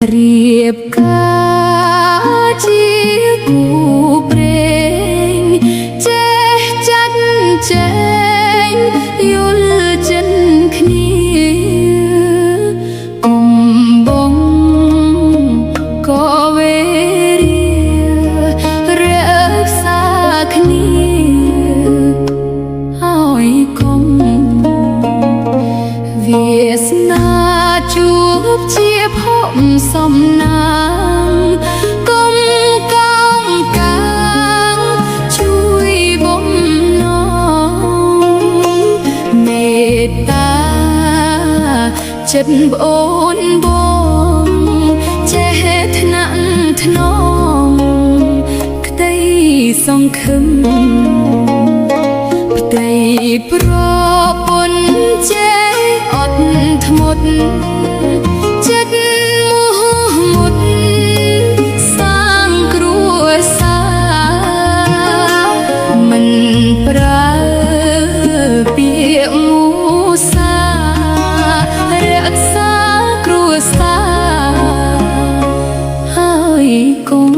រៀបការជាគូព្រេងចេះចាត់ចែងយល់ចិនគ្នាកុំបងក៏វេរារក្សាគ្នាហើយកុំវាសនាជួបជាភពសំណាងកុំកោងកាងជួយបំណងមេត្តាចិត្តប្អូនបងចេះថ្នាក់ថ្នមក្តីសង្ឃឹមផ្ទៃប្រពន្ធចេះអត់ធ្មត់ចិត្តមុតសាងគ្រួសារមិនប្រើពាក្យមូសារក្សាគ្រួសារហើយកុំ